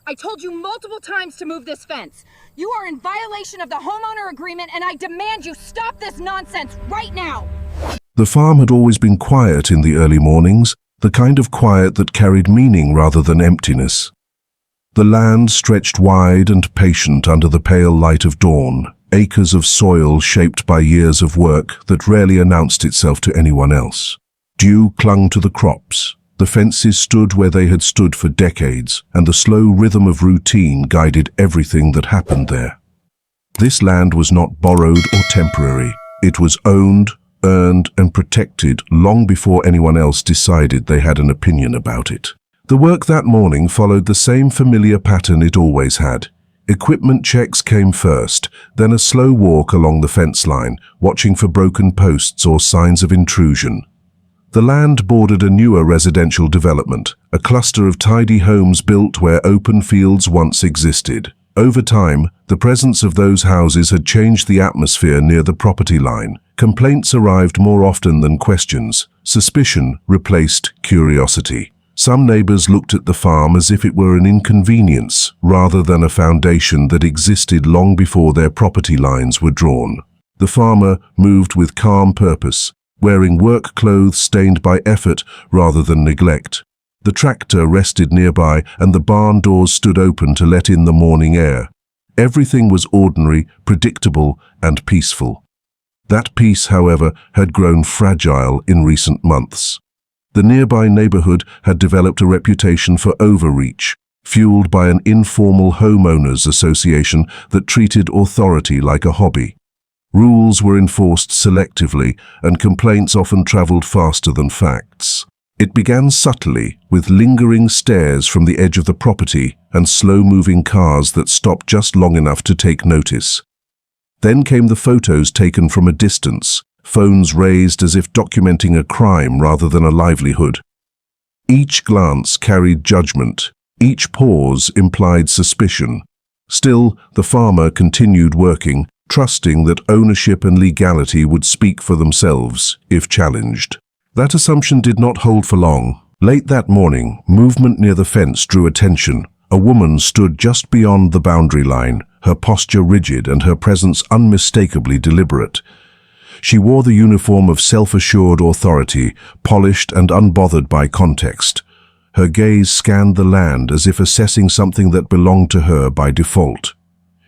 I told you multiple times to move this fence. You are in violation of the homeowner agreement, and I demand you stop this nonsense right now. The farm had always been quiet in the early mornings, the kind of quiet that carried meaning rather than emptiness. The land stretched wide and patient under the pale light of dawn, acres of soil shaped by years of work that rarely announced itself to anyone else. Dew clung to the crops. The fences stood where they had stood for decades, and the slow rhythm of routine guided everything that happened there. This land was not borrowed or temporary. It was owned, earned, and protected long before anyone else decided they had an opinion about it. The work that morning followed the same familiar pattern it always had. Equipment checks came first, then a slow walk along the fence line, watching for broken posts or signs of intrusion. The land bordered a newer residential development, a cluster of tidy homes built where open fields once existed. Over time, the presence of those houses had changed the atmosphere near the property line. Complaints arrived more often than questions. Suspicion replaced curiosity. Some neighbors looked at the farm as if it were an inconvenience rather than a foundation that existed long before their property lines were drawn. The farmer moved with calm purpose, wearing work clothes stained by effort rather than neglect. The tractor rested nearby, and the barn doors stood open to let in the morning air. Everything was ordinary, predictable, and peaceful. That peace, however, had grown fragile in recent months. The nearby neighborhood had developed a reputation for overreach, fueled by an informal homeowners association that treated authority like a hobby. Rules were enforced selectively, and complaints often traveled faster than facts. It began subtly, with lingering stares from the edge of the property and slow-moving cars that stopped just long enough to take notice. Then came the photos taken from a distance, phones raised as if documenting a crime rather than a livelihood. Each glance carried judgment. Each pause implied suspicion. Still, the farmer continued working, trusting that ownership and legality would speak for themselves if challenged. That assumption did not hold for long. Late that morning, movement near the fence drew attention. A woman stood just beyond the boundary line, her posture rigid and her presence unmistakably deliberate. She wore the uniform of self-assured authority, polished and unbothered by context. Her gaze scanned the land as if assessing something that belonged to her by default.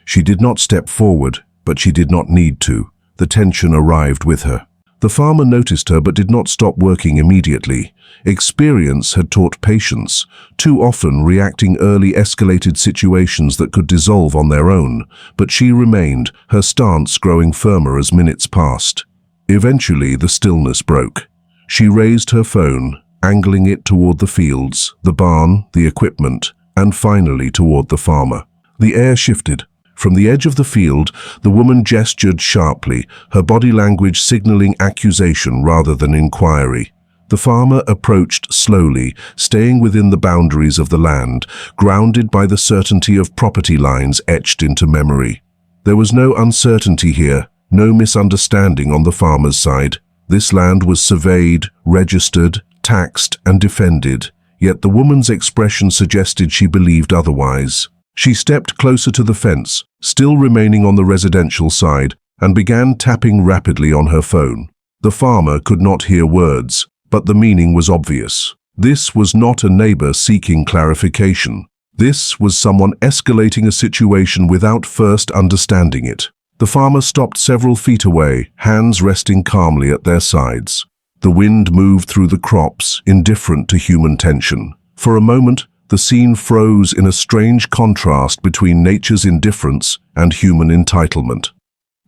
She did not step forward, but she did not need to. The tension arrived with her. The farmer noticed her but did not stop working immediately. Experience had taught patience, too often reacting early escalated situations that could dissolve on their own, but she remained, her stance growing firmer as minutes passed. Eventually the stillness broke. She raised her phone, angling it toward the fields, the barn, the equipment, and finally toward the farmer. The air shifted. From the edge of the field, the woman gestured sharply, her body language signaling accusation rather than inquiry. The farmer approached slowly, staying within the boundaries of the land, grounded by the certainty of property lines etched into memory. There was no uncertainty here, no misunderstanding on the farmer's side. This land was surveyed, registered, taxed, and defended, yet the woman's expression suggested she believed otherwise. She stepped closer to the fence, still remaining on the residential side, and began tapping rapidly on her phone. The farmer could not hear words, but the meaning was obvious. This was not a neighbor seeking clarification. This was someone escalating a situation without first understanding it. The farmer stopped several feet away, hands resting calmly at their sides. The wind moved through the crops, indifferent to human tension. For a moment, the scene froze in a strange contrast between nature's indifference and human entitlement.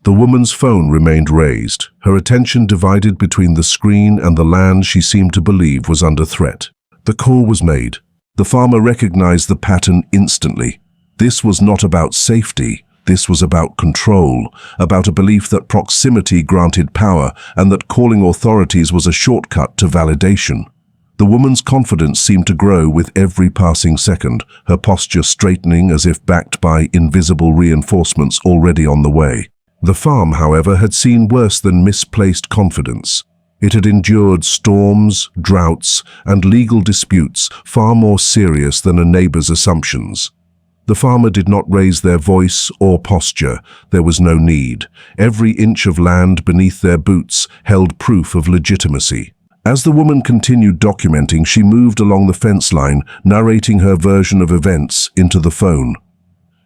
The woman's phone remained raised, her attention divided between the screen and the land she seemed to believe was under threat. The call was made. The farmer recognized the pattern instantly. This was not about safety. This was about control, about a belief that proximity granted power and that calling authorities was a shortcut to validation. The woman's confidence seemed to grow with every passing second, her posture straightening as if backed by invisible reinforcements already on the way. The farm, however, had seen worse than misplaced confidence. It had endured storms, droughts, and legal disputes far more serious than a neighbor's assumptions. The farmer did not raise their voice or posture. There was no need. Every inch of land beneath their boots held proof of legitimacy. As the woman continued documenting, she moved along the fence line, narrating her version of events into the phone.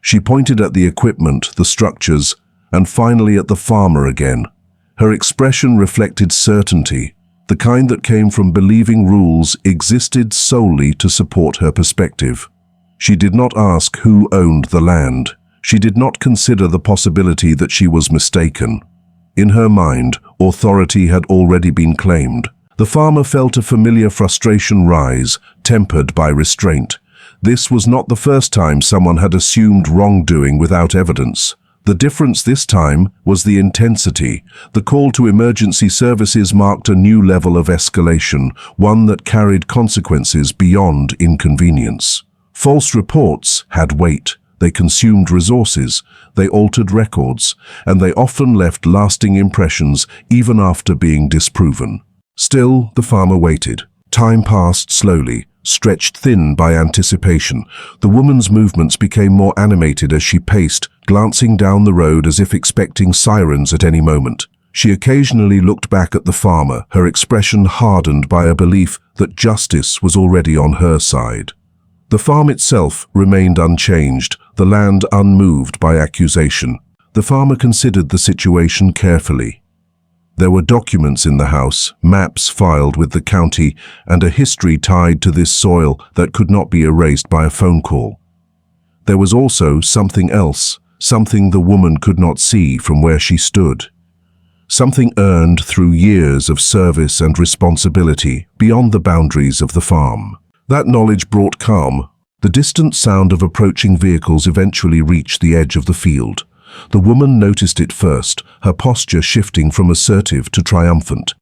She pointed at the equipment, the structures, and finally at the farmer again. Her expression reflected certainty, the kind that came from believing rules existed solely to support her perspective. She did not ask who owned the land. She did not consider the possibility that she was mistaken. In her mind, authority had already been claimed. The farmer felt a familiar frustration rise, tempered by restraint. This was not the first time someone had assumed wrongdoing without evidence. The difference this time was the intensity. The call to emergency services marked a new level of escalation, one that carried consequences beyond inconvenience. False reports had weight. They consumed resources, they altered records, and they often left lasting impressions even after being disproven. Still, the farmer waited. Time passed slowly, stretched thin by anticipation. The woman's movements became more animated as she paced, glancing down the road as if expecting sirens at any moment. She occasionally looked back at the farmer, her expression hardened by a belief that justice was already on her side. The farm itself remained unchanged, the land unmoved by accusation. The farmer considered the situation carefully. There were documents in the house, maps filed with the county, and a history tied to this soil that could not be erased by a phone call. There was also something else, something the woman could not see from where she stood. Something earned through years of service and responsibility beyond the boundaries of the farm. That knowledge brought calm. The distant sound of approaching vehicles eventually reached the edge of the field. The woman noticed it first, her posture shifting from assertive to triumphant.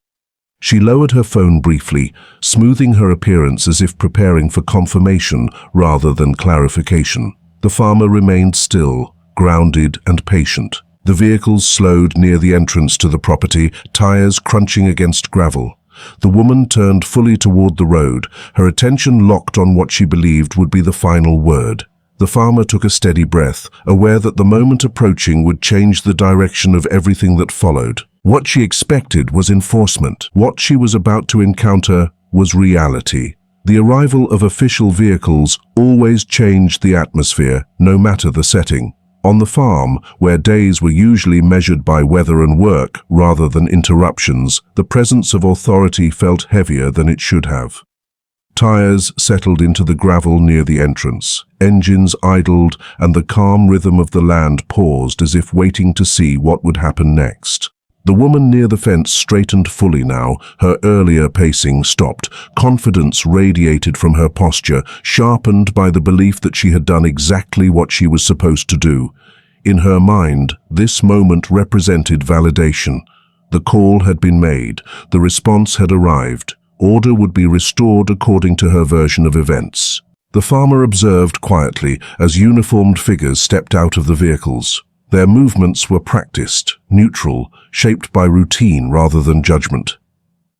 She lowered her phone briefly, smoothing her appearance as if preparing for confirmation rather than clarification. The farmer remained still, grounded and patient. The vehicles slowed near the entrance to the property, tires crunching against gravel. The woman turned fully toward the road, her attention locked on what she believed would be the final word. The farmer took a steady breath, aware that the moment approaching would change the direction of everything that followed. What she expected was enforcement. What she was about to encounter was reality. The arrival of official vehicles always changed the atmosphere, no matter the setting. On the farm, where days were usually measured by weather and work rather than interruptions, the presence of authority felt heavier than it should have. Tires settled into the gravel near the entrance. Engines idled, and the calm rhythm of the land paused as if waiting to see what would happen next. The woman near the fence straightened fully now, her earlier pacing stopped. Confidence radiated from her posture, sharpened by the belief that she had done exactly what she was supposed to do. In her mind, this moment represented validation. The call had been made, the response had arrived. Order would be restored according to her version of events. The farmer observed quietly as uniformed figures stepped out of the vehicles. Their movements were practiced, neutral, shaped by routine rather than judgment.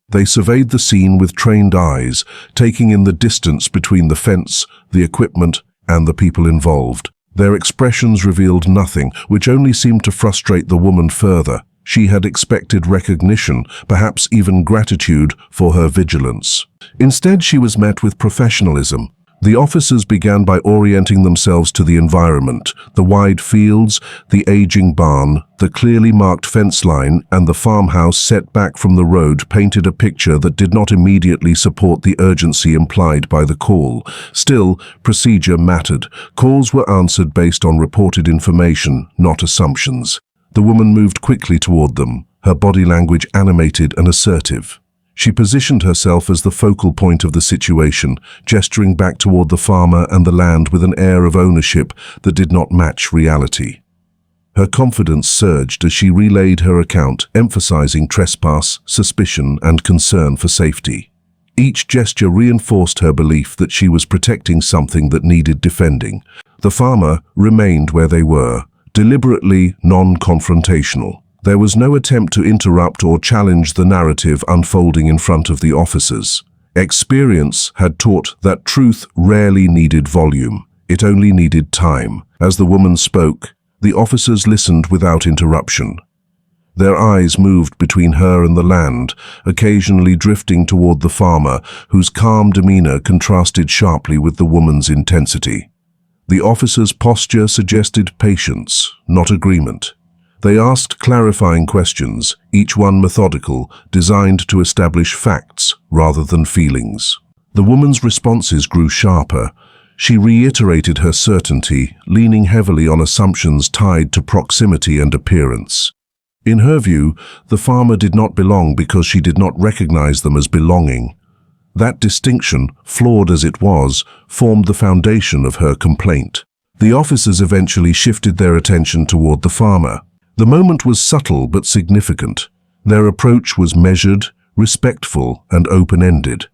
They surveyed the scene with trained eyes, taking in the distance between the fence, the equipment, and the people involved. Their expressions revealed nothing, which only seemed to frustrate the woman further. She had expected recognition, perhaps even gratitude, for her vigilance. Instead, she was met with professionalism. The officers began by orienting themselves to the environment, the wide fields, the aging barn, the clearly marked fence line, and the farmhouse set back from the road painted a picture that did not immediately support the urgency implied by the call. Still, procedure mattered. Calls were answered based on reported information, not assumptions. The woman moved quickly toward them, her body language animated and assertive. She positioned herself as the focal point of the situation, gesturing back toward the farmer and the land with an air of ownership that did not match reality. Her confidence surged as she relayed her account, emphasizing trespass, suspicion, and concern for safety. Each gesture reinforced her belief that she was protecting something that needed defending. The farmer remained where they were, deliberately non-confrontational. There was no attempt to interrupt or challenge the narrative unfolding in front of the officers. Experience had taught that truth rarely needed volume. It only needed time. As the woman spoke, the officers listened without interruption. Their eyes moved between her and the land, occasionally drifting toward the farmer, whose calm demeanor contrasted sharply with the woman's intensity. The officer's posture suggested patience, not agreement. They asked clarifying questions, each one methodical, designed to establish facts rather than feelings. The woman's responses grew sharper. She reiterated her certainty, leaning heavily on assumptions tied to proximity and appearance. In her view, the farmer did not belong because she did not recognize them as belonging. That distinction, flawed as it was, formed the foundation of her complaint. The officers eventually shifted their attention toward the farmer. The moment was subtle but significant. Their approach was measured, respectful, and open-ended.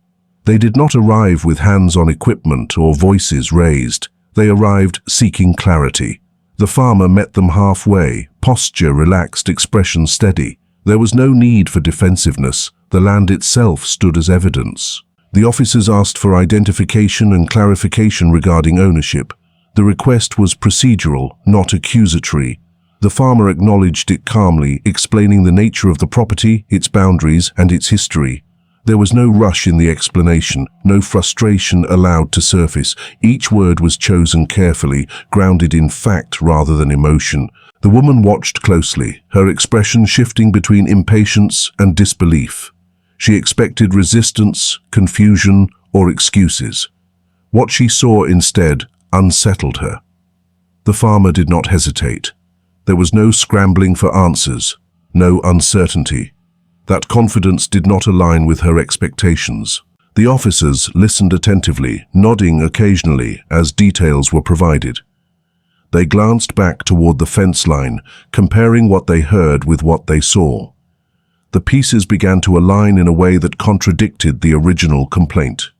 They did not arrive with hands on equipment or voices raised. They arrived seeking clarity. The farmer met them halfway, posture relaxed, expression steady. There was no need for defensiveness. The land itself stood as evidence. The officers asked for identification and clarification regarding ownership. The request was procedural, not accusatory. The farmer acknowledged it calmly, explaining the nature of the property, its boundaries, and its history. There was no rush in the explanation, no frustration allowed to surface. Each word was chosen carefully, grounded in fact rather than emotion. The woman watched closely, her expression shifting between impatience and disbelief. She expected resistance, confusion, or excuses. What she saw instead unsettled her. The farmer did not hesitate. There was no scrambling for answers, no uncertainty. That confidence did not align with her expectations. The officers listened attentively, nodding occasionally as details were provided. They glanced back toward the fence line, comparing what they heard with what they saw. The pieces began to align in a way that contradicted the original complaint.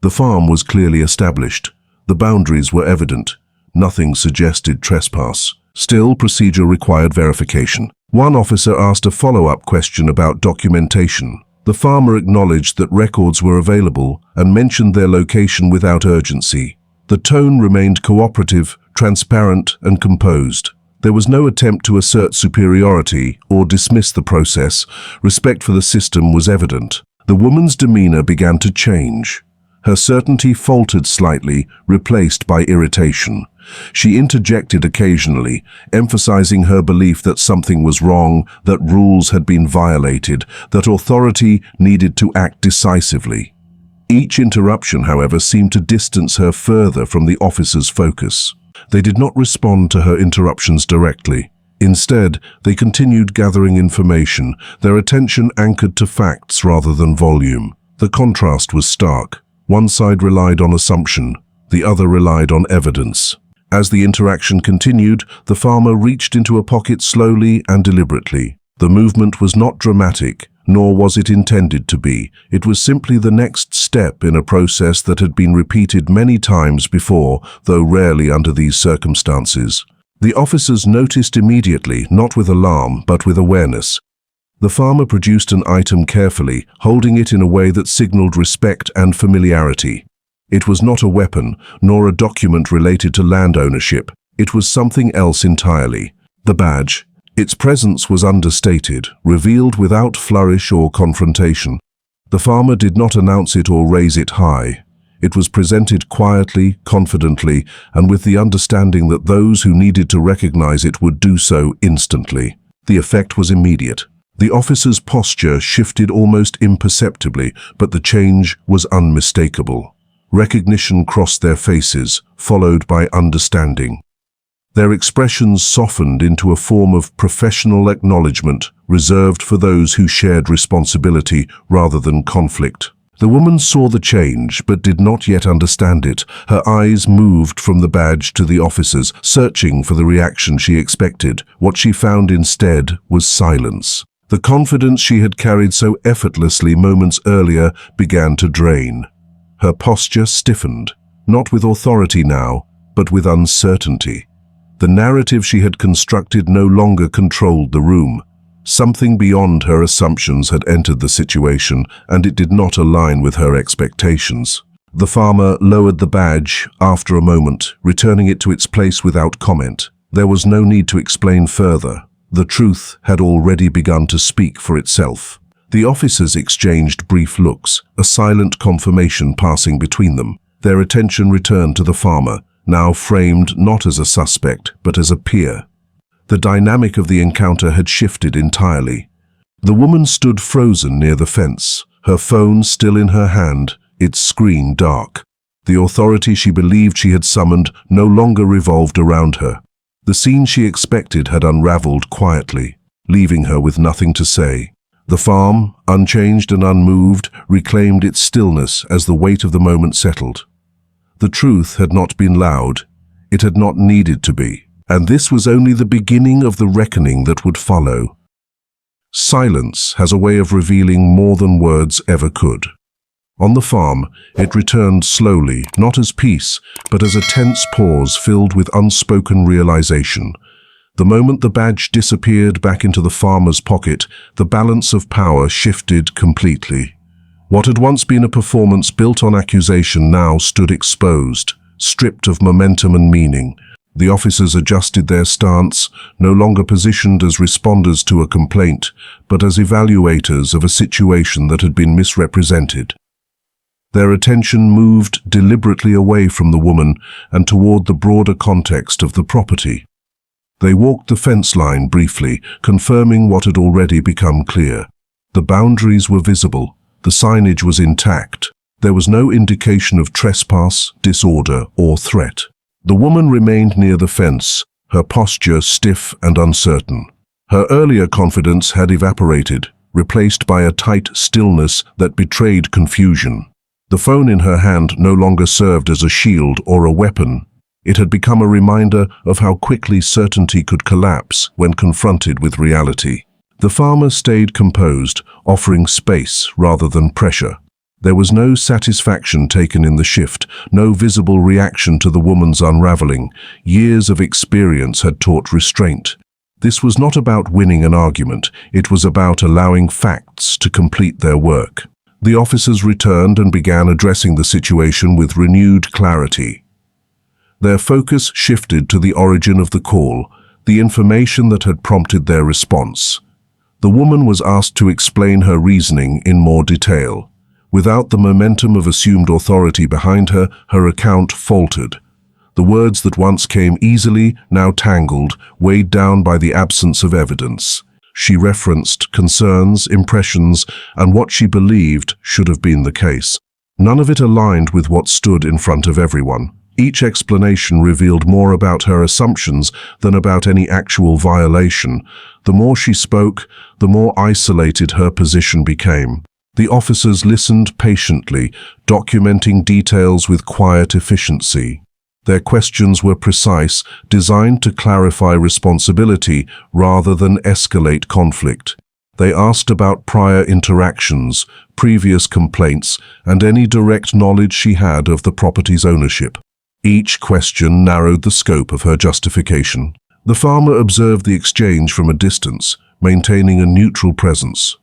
The farm was clearly established. The boundaries were evident. Nothing suggested trespass. Still, procedure required verification. One officer asked a follow-up question about documentation. The farmer acknowledged that records were available and mentioned their location without urgency. The tone remained cooperative, transparent, and composed. There was no attempt to assert superiority or dismiss the process. Respect for the system was evident. The woman's demeanor began to change. Her certainty faltered slightly, replaced by irritation. She interjected occasionally, emphasizing her belief that something was wrong, that rules had been violated, that authority needed to act decisively. Each interruption, however, seemed to distance her further from the officer's focus. They did not respond to her interruptions directly. Instead, they continued gathering information, their attention anchored to facts rather than volume. The contrast was stark. One side relied on assumption, the other relied on evidence. As the interaction continued, the farmer reached into a pocket slowly and deliberately. The movement was not dramatic, nor was it intended to be. It was simply the next step in a process that had been repeated many times before, though rarely under these circumstances. The officers noticed immediately, not with alarm, but with awareness. The farmer produced an item carefully, holding it in a way that signaled respect and familiarity. It was not a weapon, nor a document related to land ownership. It was something else entirely. The badge. Its presence was understated, revealed without flourish or confrontation. The farmer did not announce it or raise it high. It was presented quietly, confidently, and with the understanding that those who needed to recognize it would do so instantly. The effect was immediate. The officer's posture shifted almost imperceptibly, but the change was unmistakable. Recognition crossed their faces, followed by understanding. Their expressions softened into a form of professional acknowledgement, reserved for those who shared responsibility rather than conflict. The woman saw the change, but did not yet understand it. Her eyes moved from the badge to the officers, searching for the reaction she expected. What she found instead was silence. The confidence she had carried so effortlessly moments earlier began to drain. Her posture stiffened, not with authority now, but with uncertainty. The narrative she had constructed no longer controlled the room. Something beyond her assumptions had entered the situation, and it did not align with her expectations. The farmer lowered the badge after a moment, returning it to its place without comment. There was no need to explain further. The truth had already begun to speak for itself. The officers exchanged brief looks, a silent confirmation passing between them. Their attention returned to the farmer, now framed not as a suspect, but as a peer. The dynamic of the encounter had shifted entirely. The woman stood frozen near the fence, her phone still in her hand, its screen dark. The authority she believed she had summoned no longer revolved around her. The scene she expected had unraveled quietly, leaving her with nothing to say. The farm, unchanged and unmoved, reclaimed its stillness as the weight of the moment settled. The truth had not been loud. It had not needed to be. And this was only the beginning of the reckoning that would follow. Silence has a way of revealing more than words ever could. On the farm, it returned slowly, not as peace, but as a tense pause filled with unspoken realization. The moment the badge disappeared back into the farmer's pocket, the balance of power shifted completely. What had once been a performance built on accusation now stood exposed, stripped of momentum and meaning. The officers adjusted their stance, no longer positioned as responders to a complaint, but as evaluators of a situation that had been misrepresented. Their attention moved deliberately away from the woman and toward the broader context of the property. They walked the fence line briefly, confirming what had already become clear. The boundaries were visible, the signage was intact. There was no indication of trespass, disorder, or threat. The woman remained near the fence, her posture stiff and uncertain. Her earlier confidence had evaporated, replaced by a tight stillness that betrayed confusion. The phone in her hand no longer served as a shield or a weapon. It had become a reminder of how quickly certainty could collapse when confronted with reality. The farmer stayed composed, offering space rather than pressure. There was no satisfaction taken in the shift, no visible reaction to the woman's unraveling. Years of experience had taught restraint. This was not about winning an argument, it was about allowing facts to complete their work. The officers returned and began addressing the situation with renewed clarity. Their focus shifted to the origin of the call, the information that had prompted their response. The woman was asked to explain her reasoning in more detail. Without the momentum of assumed authority behind her, her account faltered. The words that once came easily, now tangled, weighed down by the absence of evidence. She referenced concerns, impressions, and what she believed should have been the case. None of it aligned with what stood in front of everyone. Each explanation revealed more about her assumptions than about any actual violation. The more she spoke, the more isolated her position became. The officers listened patiently, documenting details with quiet efficiency. Their questions were precise, designed to clarify responsibility rather than escalate conflict. They asked about prior interactions, previous complaints, and any direct knowledge she had of the property's ownership. Each question narrowed the scope of her justification. The farmer observed the exchange from a distance, maintaining a neutral presence.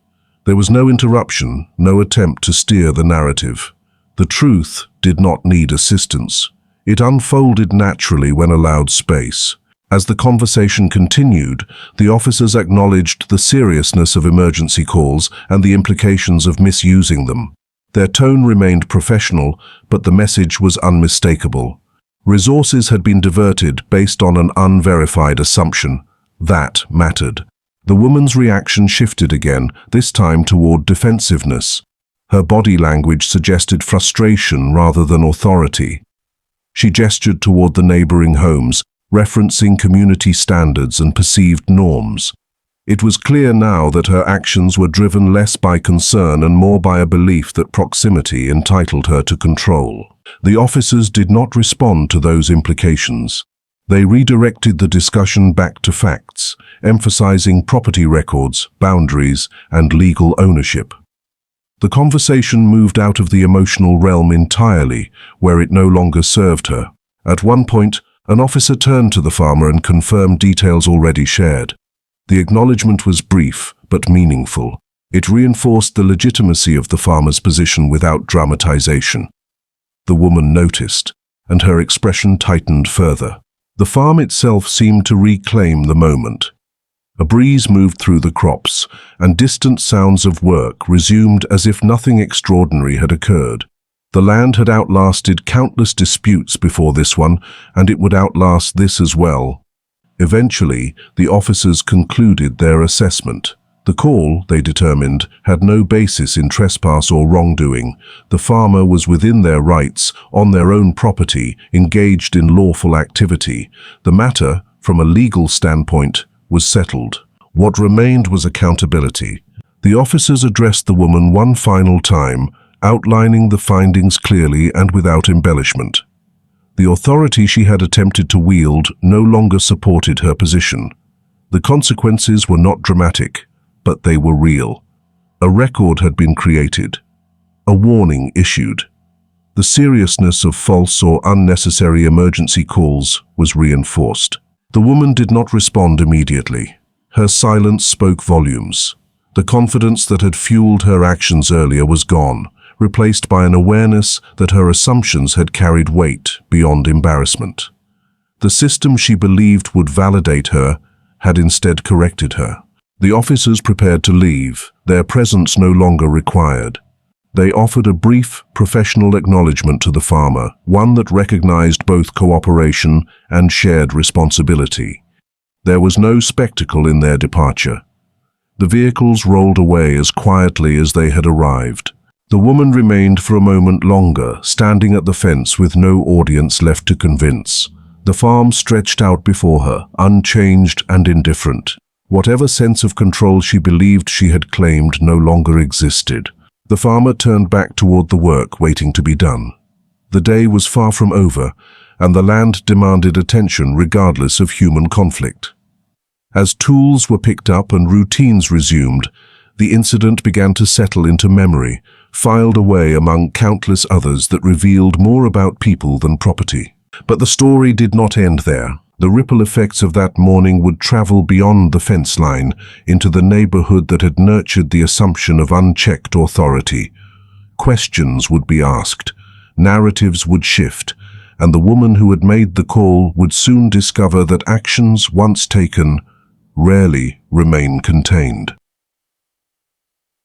There was no interruption, no attempt to steer the narrative. The truth did not need assistance. It unfolded naturally when allowed space. As the conversation continued, the officers acknowledged the seriousness of emergency calls and the implications of misusing them. Their tone remained professional, but the message was unmistakable. Resources had been diverted based on an unverified assumption. That mattered. The woman's reaction shifted again, this time toward defensiveness. Her body language suggested frustration rather than authority. She gestured toward the neighboring homes, referencing community standards and perceived norms. It was clear now that her actions were driven less by concern and more by a belief that proximity entitled her to control. The officers did not respond to those implications. They redirected the discussion back to facts, emphasizing property records, boundaries, and legal ownership. The conversation moved out of the emotional realm entirely, where it no longer served her. At one point, an officer turned to the farmer and confirmed details already shared. The acknowledgement was brief, but meaningful. It reinforced the legitimacy of the farmer's position without dramatization. The woman noticed, and her expression tightened further. The farm itself seemed to reclaim the moment. A breeze moved through the crops, and distant sounds of work resumed as if nothing extraordinary had occurred. The land had outlasted countless disputes before this one, and it would outlast this as well. Eventually, the officers concluded their assessment. The call, they determined, had no basis in trespass or wrongdoing. The farmer was within their rights, on their own property, engaged in lawful activity. The matter, from a legal standpoint, was settled. What remained was accountability. The officers addressed the woman one final time, outlining the findings clearly and without embellishment. The authority she had attempted to wield no longer supported her position. The consequences were not dramatic, but they were real. A record had been created. A warning issued. The seriousness of false or unnecessary emergency calls was reinforced. The woman did not respond immediately. Her silence spoke volumes. The confidence that had fueled her actions earlier was gone, replaced by an awareness that her assumptions had carried weight beyond embarrassment. The system she believed would validate her had instead corrected her. The officers prepared to leave, their presence no longer required. They offered a brief, professional acknowledgement to the farmer, one that recognized both cooperation and shared responsibility. There was no spectacle in their departure. The vehicles rolled away as quietly as they had arrived. The woman remained for a moment longer, standing at the fence with no audience left to convince. The farm stretched out before her, unchanged and indifferent. Whatever sense of control she believed she had claimed no longer existed. The farmer turned back toward the work waiting to be done. The day was far from over, and the land demanded attention regardless of human conflict. As tools were picked up and routines resumed, the incident began to settle into memory, filed away among countless others that revealed more about people than property. But the story did not end there. The ripple effects of that morning would travel beyond the fence line into the neighborhood that had nurtured the assumption of unchecked authority. Questions would be asked, narratives would shift, and the woman who had made the call would soon discover that actions once taken rarely remain contained.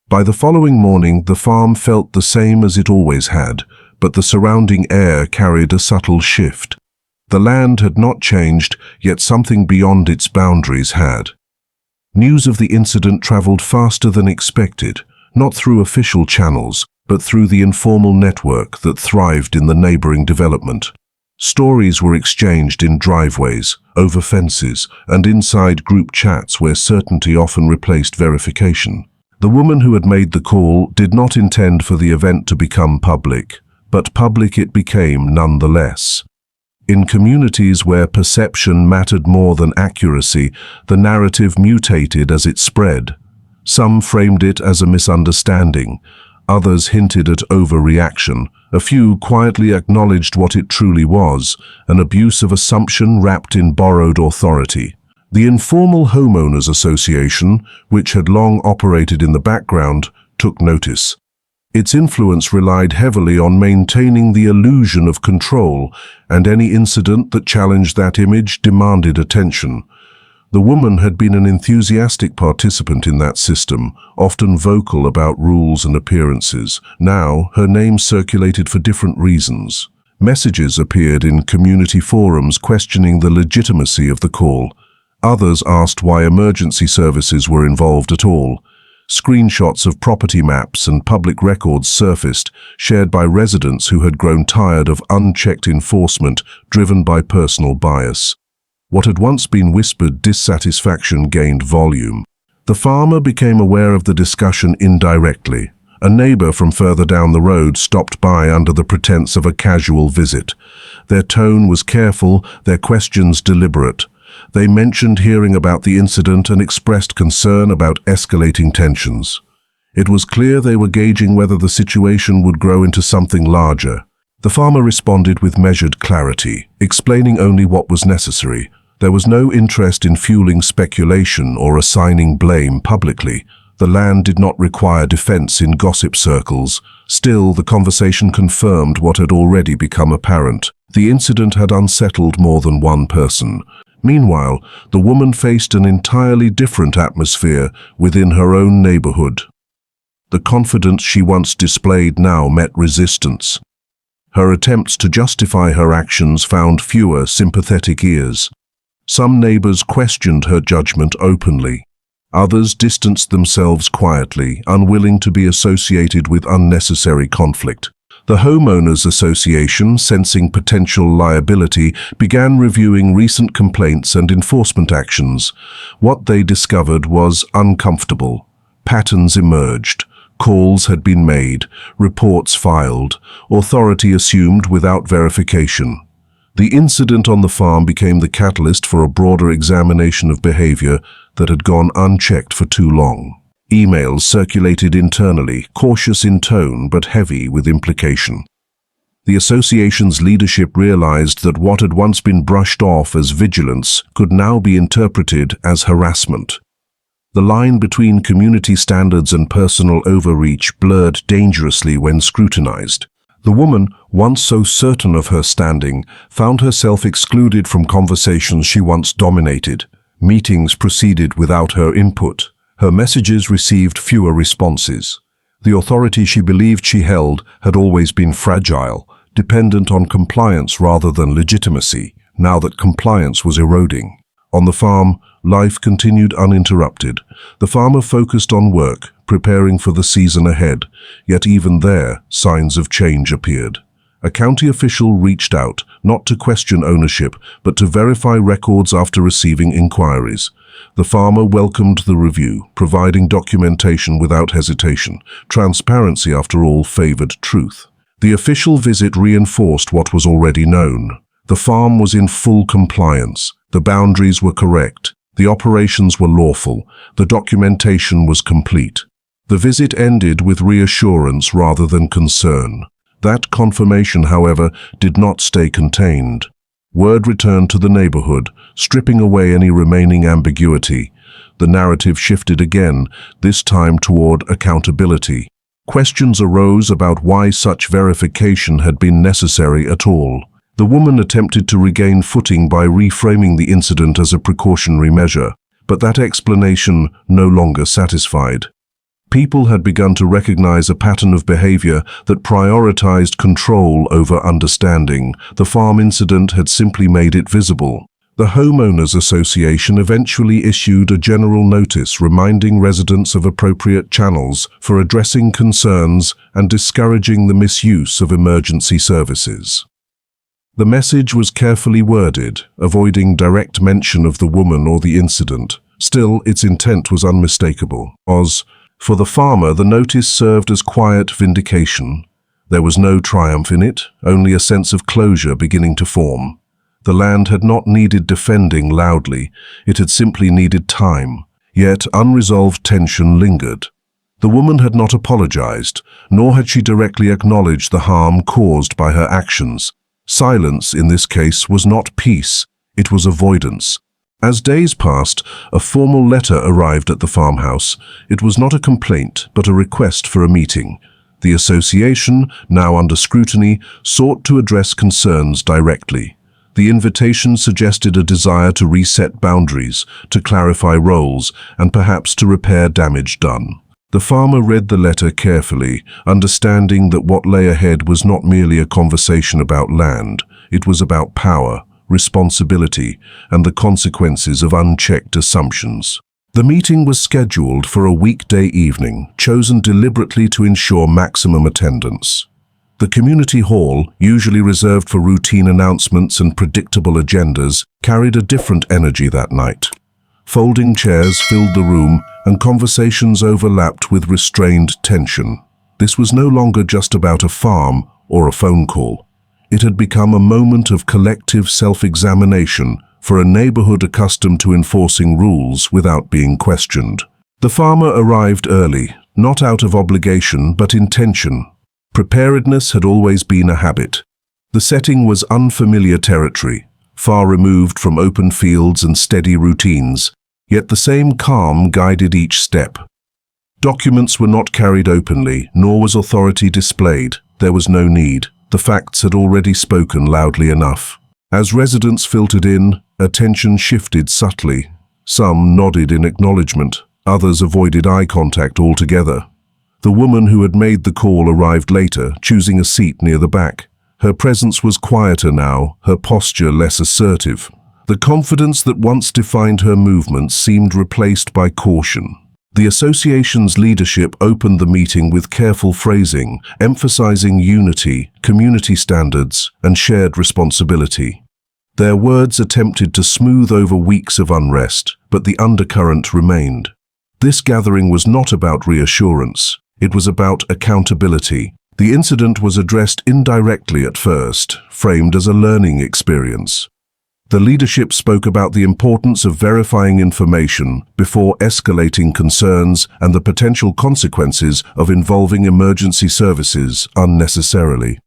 By the following morning, the farm felt the same as it always had, but the surrounding air carried a subtle shift. The land had not changed, yet something beyond its boundaries had. News of the incident traveled faster than expected, not through official channels, but through the informal network that thrived in the neighboring development. Stories were exchanged in driveways, over fences, and inside group chats where certainty often replaced verification. The woman who had made the call did not intend for the event to become public, but public it became nonetheless. In communities where perception mattered more than accuracy, the narrative mutated as it spread. Some framed it as a misunderstanding, others hinted at overreaction, a few quietly acknowledged what it truly was, an abuse of assumption wrapped in borrowed authority. The informal homeowners association, which had long operated in the background, took notice. Its influence relied heavily on maintaining the illusion of control, and any incident that challenged that image demanded attention. The woman had been an enthusiastic participant in that system, often vocal about rules and appearances. Now, her name circulated for different reasons. Messages appeared in community forums questioning the legitimacy of the call. Others asked why emergency services were involved at all. Screenshots of property maps and public records surfaced, shared by residents who had grown tired of unchecked enforcement driven by personal bias. What had once been whispered dissatisfaction gained volume. The farmer became aware of the discussion indirectly. A neighbor from further down the road stopped by under the pretense of a casual visit. Their tone was careful, their questions deliberate. They mentioned hearing about the incident and expressed concern about escalating tensions. It was clear they were gauging whether the situation would grow into something larger. The farmer responded with measured clarity, explaining only what was necessary. There was no interest in fueling speculation or assigning blame publicly. The land did not require defense in gossip circles. Still, the conversation confirmed what had already become apparent. The incident had unsettled more than one person. Meanwhile, the woman faced an entirely different atmosphere within her own neighborhood. The confidence she once displayed now met resistance. Her attempts to justify her actions found fewer sympathetic ears. Some neighbors questioned her judgment openly. Others distanced themselves quietly, unwilling to be associated with unnecessary conflict. The Homeowners Association, sensing potential liability, began reviewing recent complaints and enforcement actions. What they discovered was uncomfortable. Patterns emerged. Calls had been made, reports filed, authority assumed without verification. The incident on the farm became the catalyst for a broader examination of behavior that had gone unchecked for too long. Emails circulated internally, cautious in tone but heavy with implication. The association's leadership realized that what had once been brushed off as vigilance could now be interpreted as harassment. The line between community standards and personal overreach blurred dangerously when scrutinized. The woman, once so certain of her standing, found herself excluded from conversations she once dominated. Meetings proceeded without her input. Her messages received fewer responses. The authority she believed she held had always been fragile, dependent on compliance rather than legitimacy, now that compliance was eroding. On the farm, life continued uninterrupted. The farmer focused on work, preparing for the season ahead, yet even there, signs of change appeared. A county official reached out, not to question ownership, but to verify records after receiving inquiries. The farmer welcomed the review, providing documentation without hesitation. Transparency, after all, favored truth. The official visit reinforced what was already known. The farm was in full compliance. The boundaries were correct. The operations were lawful. The documentation was complete. The visit ended with reassurance rather than concern. That confirmation, however, did not stay contained. Word returned to the neighborhood, stripping away any remaining ambiguity. The narrative shifted again, this time toward accountability. Questions arose about why such verification had been necessary at all. The woman attempted to regain footing by reframing the incident as a precautionary measure, but that explanation no longer satisfied. People had begun to recognize a pattern of behavior that prioritized control over understanding. The farm incident had simply made it visible. The Homeowners Association eventually issued a general notice reminding residents of appropriate channels for addressing concerns and discouraging the misuse of emergency services. The message was carefully worded, avoiding direct mention of the woman or the incident. Still, its intent was unmistakable. For the farmer, the notice served as quiet vindication. There was no triumph in it, only a sense of closure beginning to form. The land had not needed defending loudly, it had simply needed time. Yet unresolved tension lingered. The woman had not apologized, nor had she directly acknowledged the harm caused by her actions. Silence, in this case, was not peace, it was avoidance. As days passed, a formal letter arrived at the farmhouse. It was not a complaint, but a request for a meeting. The association, now under scrutiny, sought to address concerns directly. The invitation suggested a desire to reset boundaries, to clarify roles, and perhaps to repair damage done. The farmer read the letter carefully, understanding that what lay ahead was not merely a conversation about land. It was about power, responsibility, and the consequences of unchecked assumptions. The meeting was scheduled for a weekday evening, chosen deliberately to ensure maximum attendance. The community hall, usually reserved for routine announcements and predictable agendas, carried a different energy that night. Folding chairs filled the room, and conversations overlapped with restrained tension. This was no longer just about a farm or a phone call. It had become a moment of collective self-examination for a neighborhood accustomed to enforcing rules without being questioned. The farmer arrived early, not out of obligation but intention. Preparedness had always been a habit. The setting was unfamiliar territory, far removed from open fields and steady routines, yet the same calm guided each step. Documents were not carried openly, nor was authority displayed. There was no need. The facts had already spoken loudly enough. As residents filtered in, attention shifted subtly. Some nodded in acknowledgement, others avoided eye contact altogether. The woman who had made the call arrived later, choosing a seat near the back. Her presence was quieter now, her posture less assertive. The confidence that once defined her movements seemed replaced by caution. The association's leadership opened the meeting with careful phrasing, emphasizing unity, community standards, and shared responsibility. Their words attempted to smooth over weeks of unrest, but the undercurrent remained. This gathering was not about reassurance. It was about accountability. The incident was addressed indirectly at first, framed as a learning experience. The leadership spoke about the importance of verifying information before escalating concerns and the potential consequences of involving emergency services unnecessarily.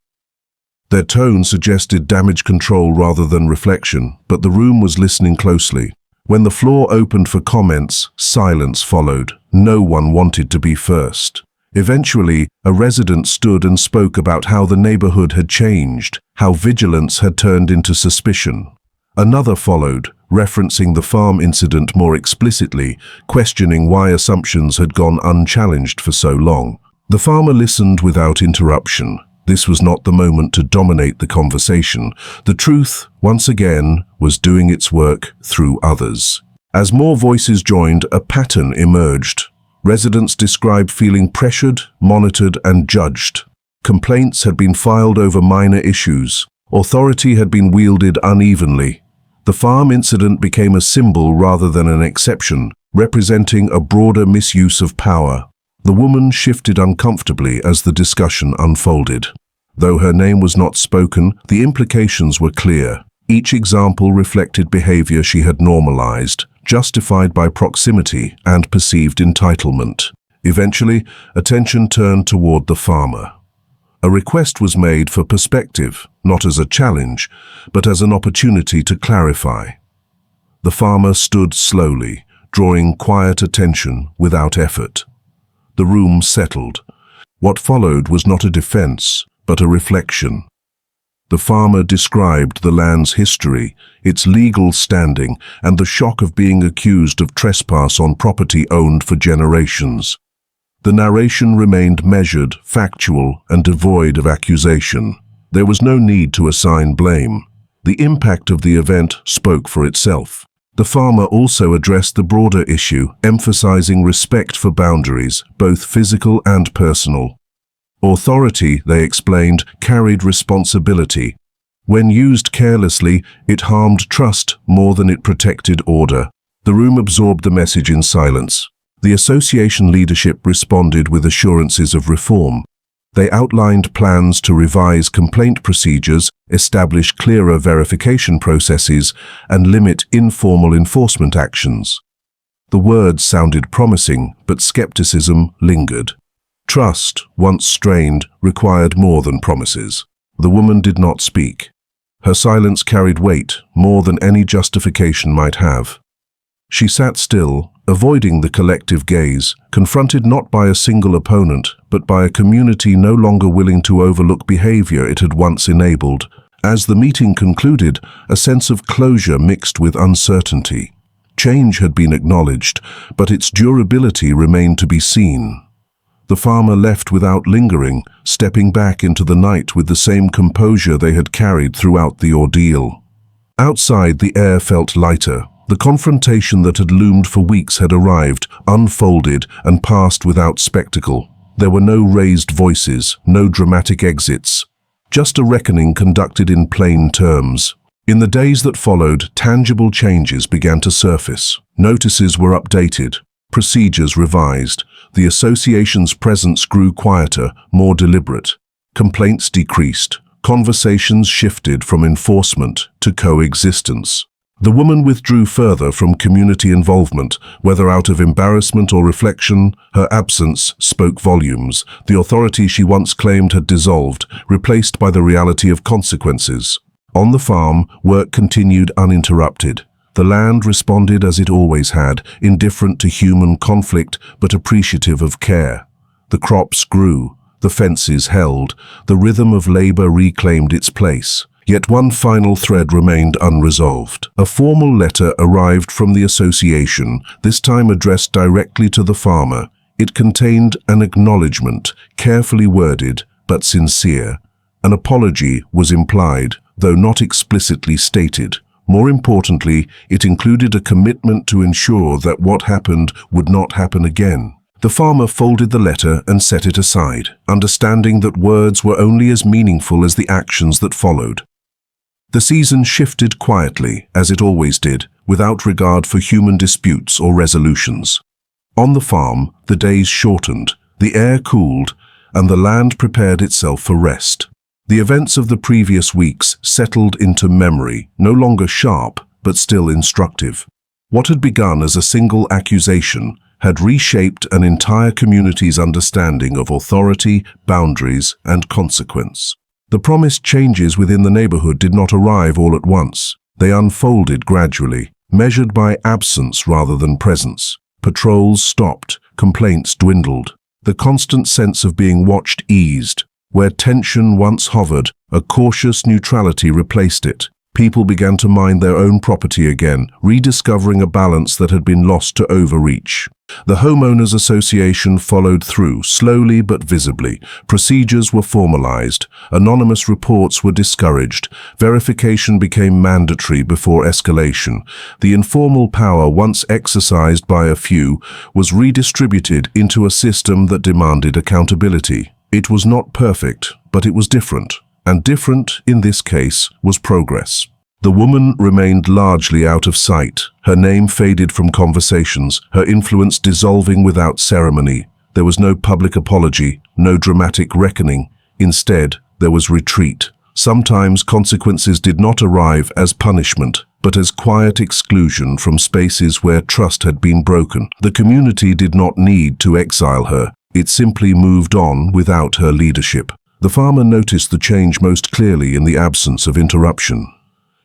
Their tone suggested damage control rather than reflection, but the room was listening closely. When the floor opened for comments, silence followed. No one wanted to be first. Eventually, a resident stood and spoke about how the neighborhood had changed, how vigilance had turned into suspicion. Another followed, referencing the farm incident more explicitly, questioning why assumptions had gone unchallenged for so long. The farmer listened without interruption. This was not the moment to dominate the conversation. The truth, once again, was doing its work through others. As more voices joined, a pattern emerged. Residents described feeling pressured, monitored, and judged. Complaints had been filed over minor issues. Authority had been wielded unevenly. The farm incident became a symbol rather than an exception, representing a broader misuse of power. The woman shifted uncomfortably as the discussion unfolded. Though her name was not spoken, the implications were clear. Each example reflected behavior she had normalized, justified by proximity and perceived entitlement. Eventually, attention turned toward the farmer. A request was made for perspective, not as a challenge, but as an opportunity to clarify. The farmer stood slowly, drawing quiet attention without effort. The room settled. What followed was not a defense, but a reflection. The farmer described the land's history, its legal standing, and the shock of being accused of trespass on property owned for generations. The narration remained measured, factual, and devoid of accusation. There was no need to assign blame. The impact of the event spoke for itself. The farmer also addressed the broader issue, emphasizing respect for boundaries, both physical and personal. Authority, they explained, carried responsibility. When used carelessly, it harmed trust more than it protected order. The room absorbed the message in silence. The association leadership responded with assurances of reform. They outlined plans to revise complaint procedures, establish clearer verification processes, and limit informal enforcement actions. The words sounded promising, but skepticism lingered. Trust, once strained, required more than promises. The woman did not speak. Her silence carried weight, more than any justification might have. She sat still, avoiding the collective gaze, confronted not by a single opponent, but by a community no longer willing to overlook behavior it had once enabled. As the meeting concluded, a sense of closure mixed with uncertainty. Change had been acknowledged, but its durability remained to be seen. The farmer left without lingering, stepping back into the night with the same composure they had carried throughout the ordeal. Outside, the air felt lighter. The confrontation that had loomed for weeks had arrived, unfolded, and passed without spectacle. There were no raised voices, no dramatic exits. Just a reckoning conducted in plain terms. In the days that followed, tangible changes began to surface. Notices were updated, procedures revised. The association's presence grew quieter, more deliberate. Complaints decreased. Conversations shifted from enforcement to coexistence. The woman withdrew further from community involvement, whether out of embarrassment or reflection. Her absence spoke volumes. The authority she once claimed had dissolved, replaced by the reality of consequences. On the farm, work continued uninterrupted. The land responded as it always had, indifferent to human conflict but appreciative of care. The crops grew, the fences held, the rhythm of labor reclaimed its place. Yet one final thread remained unresolved. A formal letter arrived from the association, this time addressed directly to the farmer. It contained an acknowledgement, carefully worded but sincere. An apology was implied, though not explicitly stated. More importantly, it included a commitment to ensure that what happened would not happen again. The farmer folded the letter and set it aside, understanding that words were only as meaningful as the actions that followed. The season shifted quietly, as it always did, without regard for human disputes or resolutions. On the farm, the days shortened, the air cooled, and the land prepared itself for rest. The events of the previous weeks settled into memory, no longer sharp, but still instructive. What had begun as a single accusation had reshaped an entire community's understanding of authority, boundaries, and consequence. The promised changes within the neighborhood did not arrive all at once. They unfolded gradually, measured by absence rather than presence. Patrols stopped, complaints dwindled. The constant sense of being watched eased. Where tension once hovered, a cautious neutrality replaced it. People began to mind their own property again, rediscovering a balance that had been lost to overreach. The Homeowners Association followed through, slowly but visibly. Procedures were formalized. Anonymous reports were discouraged. Verification became mandatory before escalation. The informal power once exercised by a few was redistributed into a system that demanded accountability. It was not perfect, but it was different. And different, in this case, was progress. The woman remained largely out of sight. Her name faded from conversations, her influence dissolving without ceremony. There was no public apology, no dramatic reckoning. Instead, there was retreat. Sometimes consequences did not arrive as punishment, but as quiet exclusion from spaces where trust had been broken. The community did not need to exile her. It simply moved on without her leadership. The farmer noticed the change most clearly in the absence of interruption.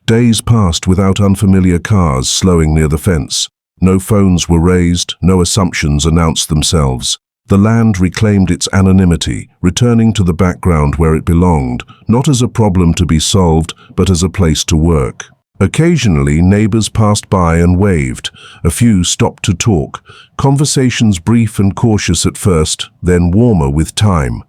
Days passed without unfamiliar cars slowing near the fence. No phones were raised, no assumptions announced themselves. The land reclaimed its anonymity, returning to the background where it belonged, not as a problem to be solved, but as a place to work. Occasionally, neighbors passed by and waved. A few stopped to talk. Conversations brief and cautious at first, then warmer with time.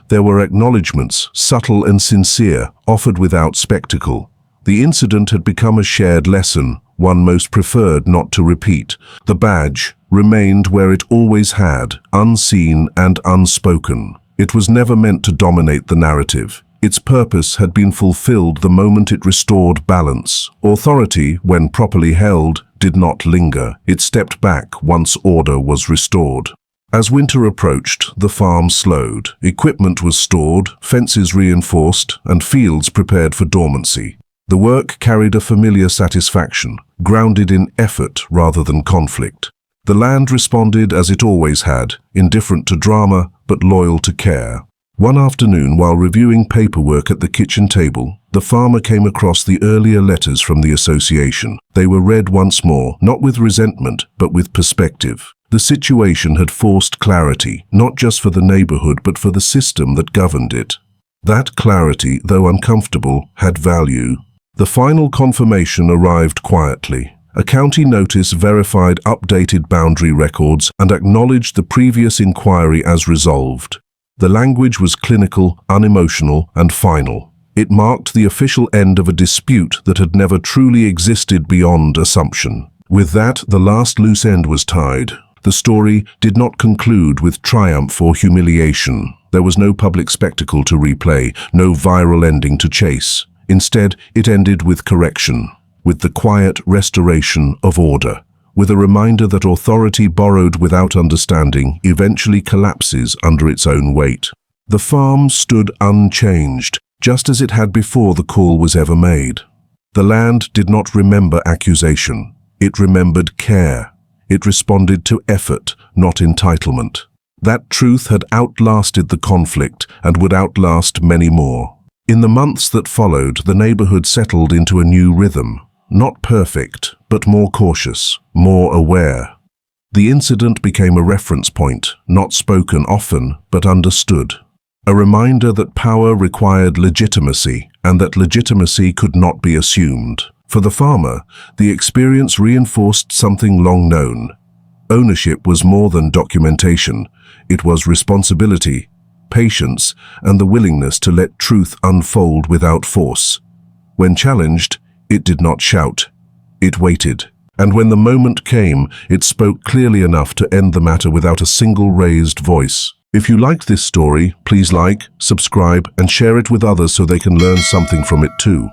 There were acknowledgements, subtle and sincere, offered without spectacle. The incident had become a shared lesson, one most preferred not to repeat. The badge remained where it always had, unseen and unspoken. It was never meant to dominate the narrative. Its purpose had been fulfilled the moment it restored balance. Authority, when properly held, did not linger. It stepped back once order was restored. As winter approached, the farm slowed. Equipment was stored, fences reinforced, and fields prepared for dormancy. The work carried a familiar satisfaction, grounded in effort rather than conflict. The land responded as it always had, indifferent to drama, but loyal to care. One afternoon, while reviewing paperwork at the kitchen table, the farmer came across the earlier letters from the association. They were read once more, not with resentment, but with perspective. The situation had forced clarity, not just for the neighborhood, but for the system that governed it. That clarity, though uncomfortable, had value. The final confirmation arrived quietly. A county notice verified updated boundary records and acknowledged the previous inquiry as resolved. The language was clinical, unemotional, and final. It marked the official end of a dispute that had never truly existed beyond assumption. With that, the last loose end was tied. The story did not conclude with triumph or humiliation. There was no public spectacle to replay, no viral ending to chase. Instead, it ended with correction, with the quiet restoration of order, with a reminder that authority borrowed without understanding eventually collapses under its own weight. The farm stood unchanged, just as it had before the call was ever made. The land did not remember accusation. It remembered care. It responded to effort, not entitlement. That truth had outlasted the conflict and would outlast many more. In the months that followed, the neighborhood settled into a new rhythm. not perfect, but more cautious, more aware. The incident became a reference point, not spoken often, but understood. A reminder that power required legitimacy, and that legitimacy could not be assumed. For the farmer, the experience reinforced something long known. Ownership was more than documentation. It was responsibility, patience, and the willingness to let truth unfold without force. When challenged, it did not shout. It waited. And when the moment came, it spoke clearly enough to end the matter without a single raised voice. If you liked this story, please like, subscribe, and share it with others so they can learn something from it too.